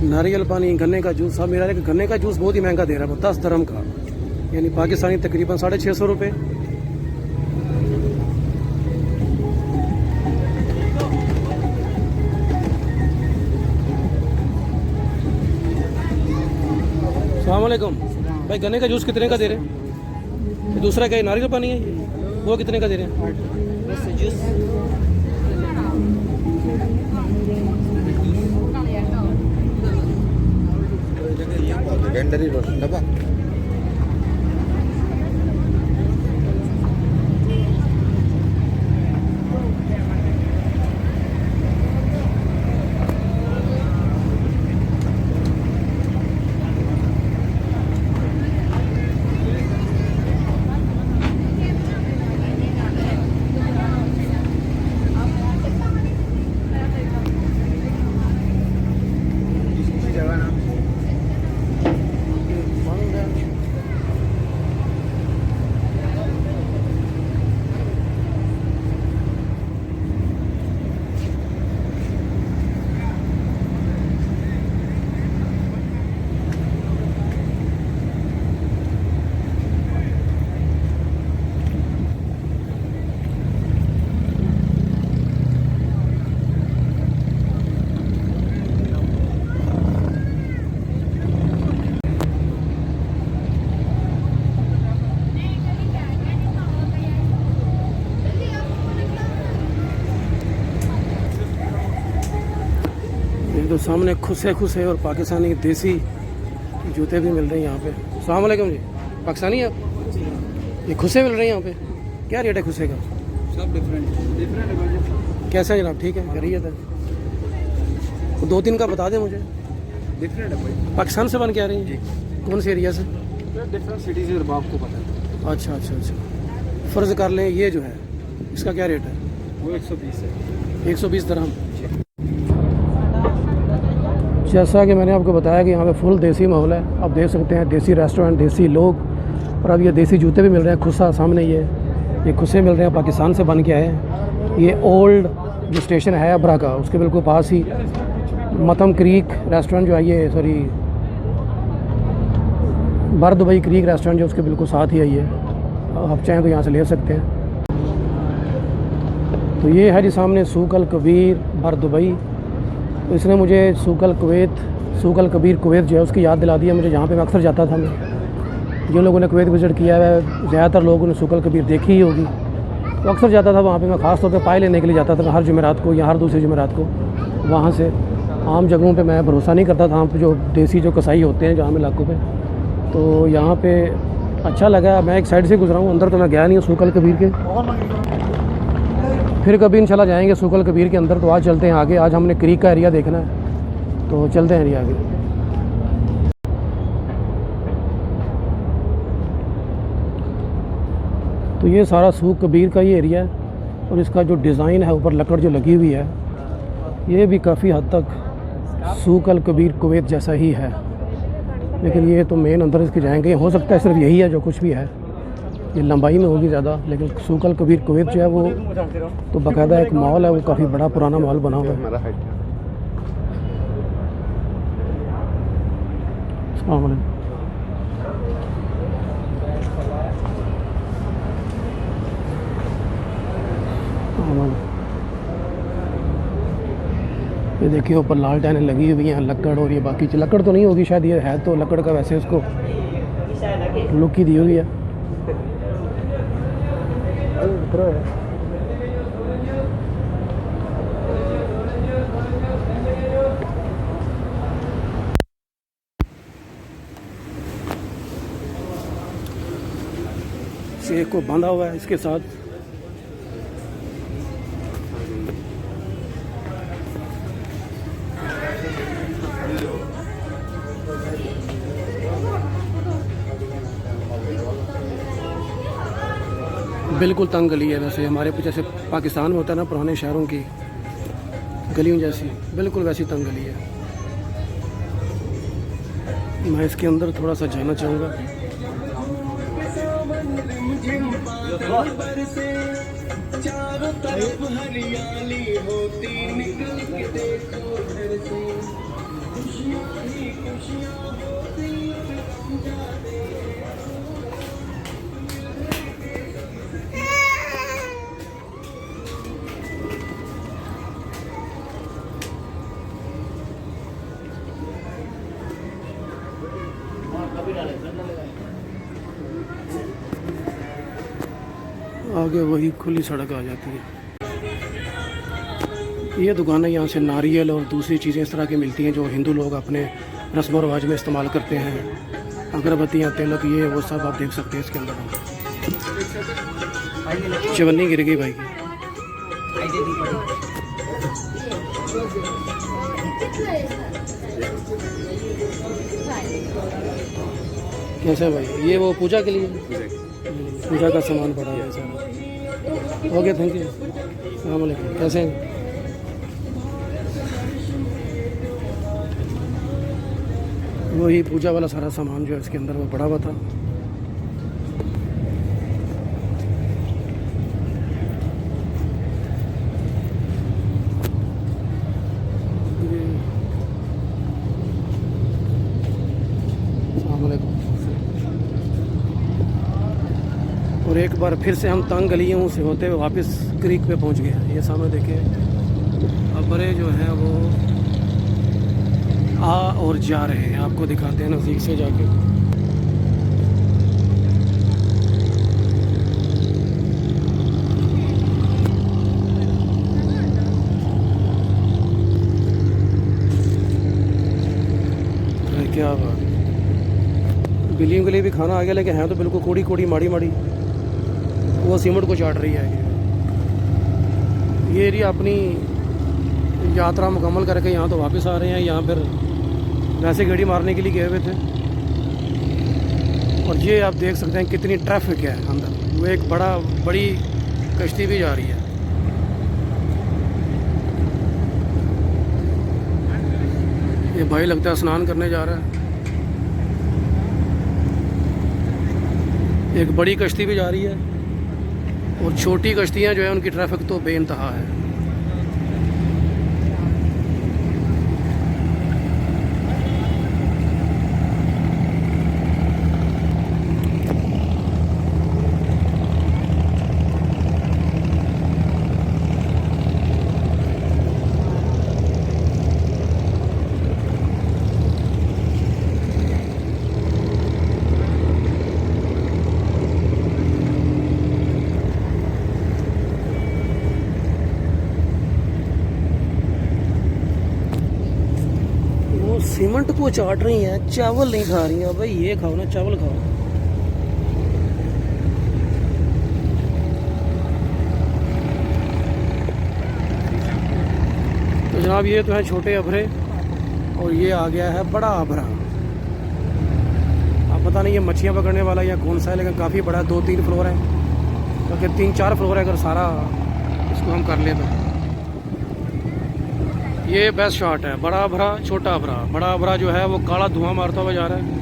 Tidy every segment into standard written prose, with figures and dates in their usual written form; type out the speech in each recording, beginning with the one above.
नारियल पानी, गन्ने का जूस। अब मेरा गन्ने का जूस बहुत ही महंगा दे रहा है, 10 दरम का, यानी पाकिस्तानी तकरीबन 650 रुपये। अस्सलाम वालेकुम भाई, गन्ने का जूस कितने का दे रहे हैं? दूसरा क्या है, नारियल पानी है, वो कितने का दे रहे हैं? तो सामने खुसे और पाकिस्तानी देसी जूते भी मिल रहे हैं यहाँ पे। अस्सलाम वालेकुम जी, पाकिस्तानी है आप? ये खुसे मिल रहे हैं यहाँ पे, क्या रेट है खुसे का? सब डिफरेंट। कैसा है जनाब, ठीक है, खैरियत है? 2-3 का बता दें मुझे। डिफरेंट है भाई, पाकिस्तान से बन के आ रही हैं जी? कौन से एरिया से? डिफरेंट सिटी से, आपको पता है। अच्छा अच्छा अच्छा। फ़र्ज़ कर लें ये जो है, इसका क्या रेट है? वो 120 है। 120 दरहम। जैसा कि मैंने आपको बताया कि यहाँ पे फुल देसी माहौल है। आप देख सकते हैं देसी रेस्टोरेंट, देसी लोग, और अब ये देसी जूते भी मिल रहे हैं। खुसा सामने ये खुसे मिल रहे हैं, पाकिस्तान से बन के आए हैं। ये ओल्ड जो स्टेशन है अबरा का, उसके बिल्कुल पास ही मतम क्रीक रेस्टोरेंट जो है, ये सॉरी बर दुबई क्रीक रेस्टोरेंट जो उसके बिल्कुल साथ ही है। ये आप चाहें तो यहाँ से ले सकते हैं। तो ये है जी सामने सूक अल कबीर बर दुबई। तो इसने मुझे सूक अल कबीर कुवैत जो है उसकी याद दिला दी है मुझे, जहाँ पे मैं अक्सर जाता था। मैं जिन लोगों ने कुवैत विज़िट किया है, ज़्यादातर लोगों ने सूक अल कबीर देखी ही होगी। तो अक्सर जाता था वहाँ पे मैं, ख़ास तौर पे पाए लेने के लिए जाता था हर जुमेरात को या हर दूसरे जुमेरात को। वहाँ से आम जगहों पे मैं भरोसा नहीं करता था, वहाँ पे जो देसी जो कसाई होते हैं जहाँ इलाकों पे। तो यहाँ पे अच्छा लगा। मैं एक साइड से गुजरा हूँ, अंदर तो मैं गया नहीं हूँ सूक अल कबीर के। फिर कभी इंशाल्लाह जाएंगे सूक अल कबीर के अंदर। तो आज चलते हैं आगे, आज हमने क्रीक का एरिया देखना है, तो चलते हैं आगे। तो ये सारा सूक कबीर का ये एरिया है, और इसका जो डिज़ाइन है ऊपर लकड़ जो लगी हुई है, ये भी काफ़ी हद तक सूक अल कबीर कुवैत जैसा ही है। लेकिन ये तो मेन अंदर इसके जाएंगे, हो सकता है सिर्फ यही है जो कुछ भी है, ये लंबाई में होगी ज़्यादा। लेकिन सूक अल कबीर कुवैत जो है वो तो बाकायदा एक मॉल है, वो काफ़ी बड़ा पुराना मॉल बना हुआ है। अस्सलाम वालेकुम। ये देखिए ऊपर लाल टैनें लगी हुई हैं, लकड़, और ये बाकी लकड़ तो नहीं होगी शायद, ये है तो लकड़ का, वैसे उसको लुक ही दी हुई है। एक को बांधा हुआ है इसके साथ। बिल्कुल तंग गली है, वैसे हमारे पे जैसे पाकिस्तान में होता है ना पुराने शहरों की गलियों जैसी, बिल्कुल वैसी तंग गली है। मैं इसके अंदर थोड़ा सा जाना चाहूँगा। चारों तरफ हरियाली होती, निकल के देखो घर से। आगे वही खुली सड़क आ जाती है। ये दुकानें यहाँ से नारियल और दूसरी चीज़ें इस तरह की मिलती हैं जो हिंदू लोग अपने रस्म और रिवाज में इस्तेमाल करते हैं। अगरबत्तियाँ, तिलक, ये वो सब आप देख सकते हैं इसके अंदर। चवन्नी गिर गई भाई की। कैसे भाई? ये वो पूजा के लिए, पूजा का सामान पड़ा है सारा। Okay, thank you. अस्सलाम वालेकुम। कैसे हैं? वही पूजा वाला सारा सामान जो है इसके अंदर वो पड़ा हुआ था। और एक बार फिर से हम तंग गलियों से होते हुए वापस क्रीक पे पहुंच गए। ये सामने देखिए, अब बड़े जो है वो आ और जा रहे हैं। आपको दिखाते हैं नज़दीक से जाके। क्या बात, बिल्लियों के लिए भी खाना आ गया, लेकिन है तो बिल्कुल कोड़ी कोड़ी माड़ी माड़ी। वो सीमेंट को चाट रही है। ये एरिया अपनी यात्रा मुकम्मल करके यहाँ तो वापस आ रहे हैं। यहाँ पर वैसे गाड़ी मारने के लिए गए हुए थे। और ये आप देख सकते हैं कितनी ट्रैफिक है अंदर। वो एक बड़ी कश्ती भी जा रही है। ये भाई लगता है स्नान करने जा रहा है। एक बड़ी कश्ती भी जा रही है और छोटी कश्तियाँ जो है उनकी ट्रैफिक तो बेइंतहा है। सीमेंट को चाट रही हैं, चावल नहीं खा रही हैं। भाई ये खाओ ना, चावल खाओ। तो जनाब ये तो है छोटे अभरे और ये आ गया है बड़ा अभरा। अब पता नहीं ये मच्छियाँ पकड़ने वाला या कौन सा है, लेकिन काफ़ी बड़ा 2-3 फ्लोर है। क्योंकि 3-4 फ्लोर है अगर सारा इसको हम कर ले तो। ये बेस्ट शॉट है। बड़ा अभरा, छोटा अभरा। बड़ा अभरा जो है वो काला धुआं मारता हुआ जा रहा है।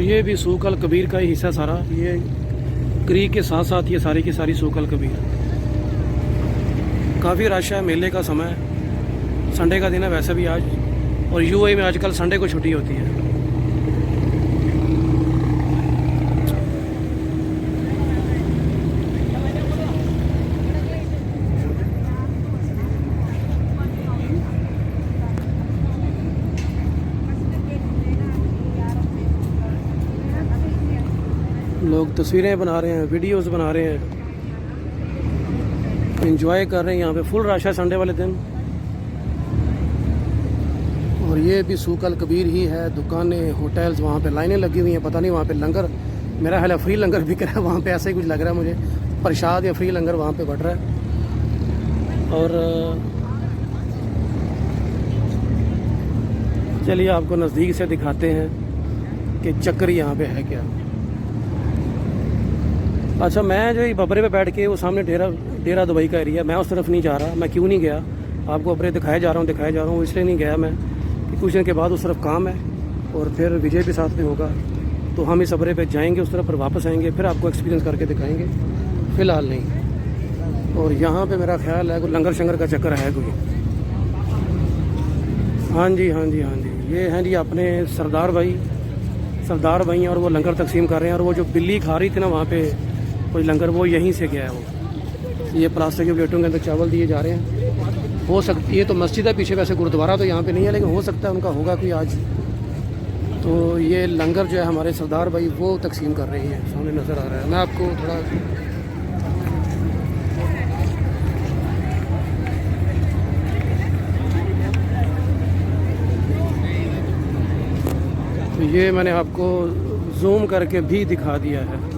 ये भी सूख अल कबीर का ही हिस्सा सारा। ये क्रीक के साथ साथ ये सारी की सारी सूख अल कबीर। काफ़ी रश है, मेले का समय है, संडे का दिन है वैसे भी आज। और यूएई में आजकल संडे को छुट्टी होती है। लोग तस्वीरें बना रहे हैं, वीडियोस बना रहे हैं, एंजॉय कर रहे हैं। यहाँ पे फुल रश है संडे वाले दिन। और ये भी सूख अल कबीर ही है। दुकानें, होटल्स, वहाँ पे लाइनें लगी हुई हैं। पता नहीं वहाँ पे लंगर मेरा ख्याल है फ्री लंगर बिक रहा है वहाँ पे, ऐसा ही कुछ लग रहा है मुझे, प्रसाद या फ्री लंगर वहाँ पे बढ़ रहा है। और चलिए आपको नज़दीक से दिखाते हैं कि चक्कर यहाँ पे है क्या। अच्छा, मैं जो ये बबरे पे बैठ के वो सामने डेरा दुबई का एरिया, मैं उस तरफ नहीं जा रहा। मैं क्यों नहीं गया, आपको बबरे दिखाए जा रहा हूँ इसलिए नहीं गया मैं कि कुछ दिन के बाद उस तरफ काम है और फिर विजय भी साथ में होगा, तो हम इस बबरे पे जाएंगे उस तरफ, पर वापस आएंगे, फिर आपको एक्सपीरियंस करके दिखाएंगे, फ़िलहाल नहीं। और यहाँ पे मेरा ख्याल है कोई लंगर शंगर का चक्कर है कोई। हाँ जी, ये हैं जी अपने सरदार भाई और वो लंगर तकसीम कर रहे हैं। और वो जो बिल्ली खा रही थी ना वहाँ पे कोई लंगर, वो यहीं से गया है। वो ये प्लास्टिक की प्लेटों के अंदर चावल दिए जा रहे हैं। हो सकती, ये तो मस्जिद है पीछे, वैसे गुरुद्वारा तो यहाँ पे नहीं है, लेकिन हो सकता है उनका होगा कोई आज। तो ये लंगर जो है हमारे सरदार भाई वो तकसीम कर रही हैं, सामने नज़र आ रहा है। मैं आपको थोड़ा तो ये मैंने आपको जूम करके भी दिखा दिया है।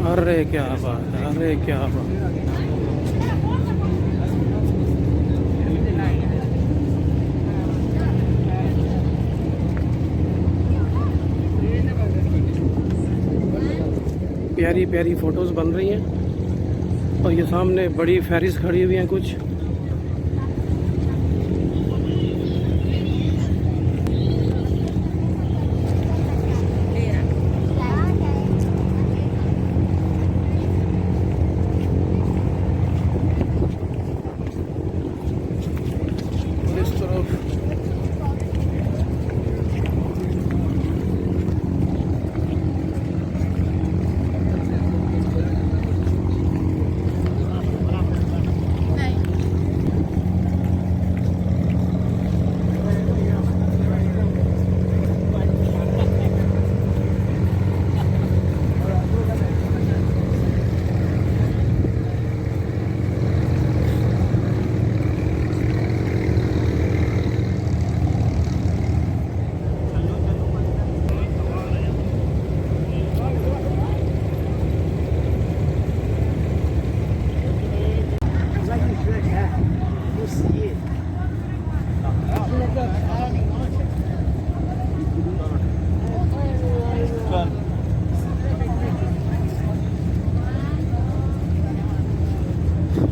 अरे क्या बात है, अरे क्या बात है। प्यारी प्यारी फ़ोटोज़ बन रही हैं और ये सामने बड़ी फेरिस खड़ी हुई हैं कुछ।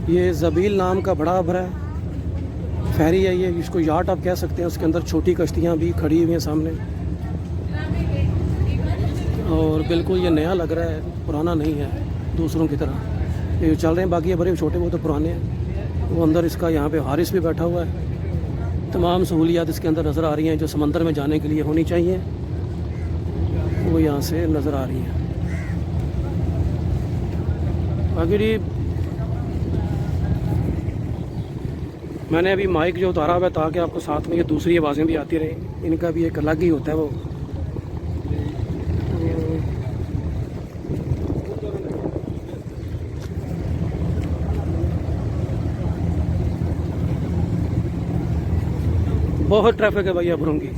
ये ज़बील नाम का बड़ा अभरा है, फेरी है ये, इसको याट आप कह सकते हैं। उसके अंदर छोटी कश्तियाँ भी खड़ी हुई हैं सामने, और बिल्कुल ये नया लग रहा है, पुराना नहीं है दूसरों की तरह। ये चल रहे हैं, बाकी ये बड़े छोटे वो तो पुराने हैं। वो अंदर इसका यहाँ पे हारिस भी बैठा हुआ है। तमाम सहूलियात इसके अंदर नज़र आ रही हैं जो समंदर में जाने के लिए होनी चाहिए, वो यहाँ से नज़र आ रही हैं। बाकी मैंने अभी माइक जो उतारा हुआ है ताकि आपको साथ में ये दूसरी आवाज़ें भी आती रहें, इनका भी एक अलग ही होता है वो। बहुत ट्रैफिक है भैया अभरों की।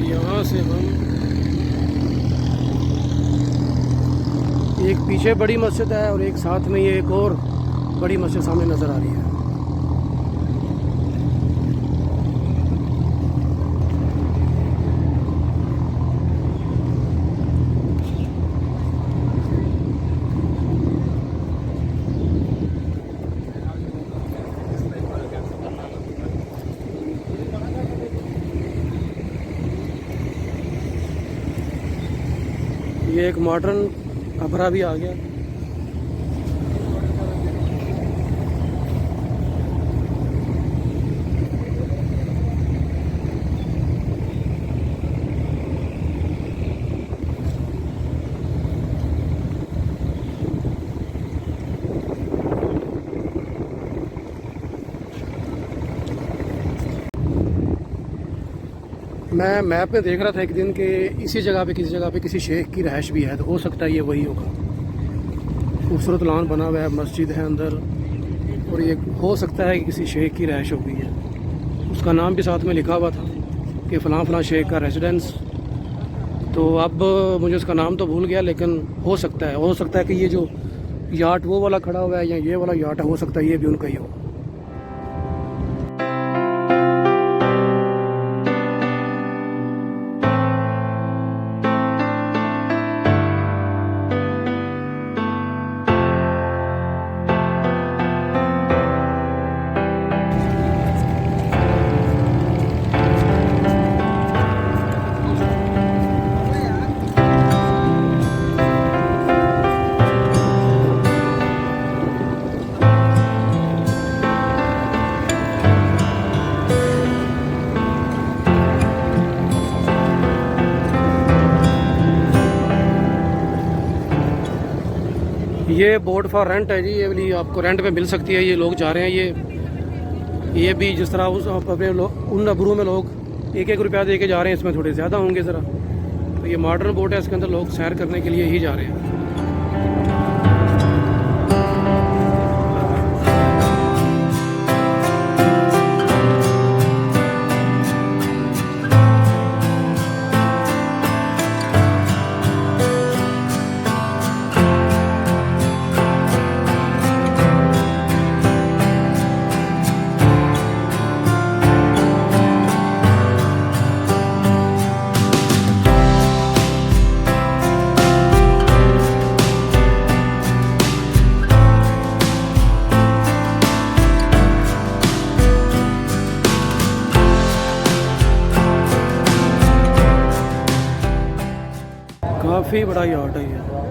यहाँ से हम एक पीछे बड़ी मस्जिद है और एक साथ में ये एक और बड़ी मस्जिद सामने नज़र आ रही है। ये एक मॉडर्न अबरा भी आ गया। मैं मैप में देख रहा था एक दिन कि इसी जगह पे किसी जगह पे किसी शेख की रहायश भी है, तो हो सकता है ये वही होगा। खूबसूरत लॉन बना हुआ है, मस्जिद है अंदर, और ये हो सकता है कि किसी शेख की रहायश हो गई है। उसका नाम भी साथ में लिखा हुआ था कि फ़लाँ फ़लाँ शेख का रेजिडेंस। तो अब मुझे उसका नाम तो भूल गया, लेकिन हो सकता है कि ये जो याट वो वाला खड़ा हुआ है या ये वाला याट है, हो सकता है ये भी उनका ही हो। ये बोट फॉर रेंट है जी, ये वाली आपको रेंट पे मिल सकती है। ये लोग जा रहे हैं, ये भी जिस तरह उस अपने उन अबरू में लोग 1-1 रुपया दे के जा रहे हैं, इसमें थोड़े ज़्यादा होंगे ज़रा। तो ये मॉडर्न बोट है, इसके अंदर लोग सैर करने के लिए ही जा रहे हैं। काफ़ी बड़ा यार्ड है ये।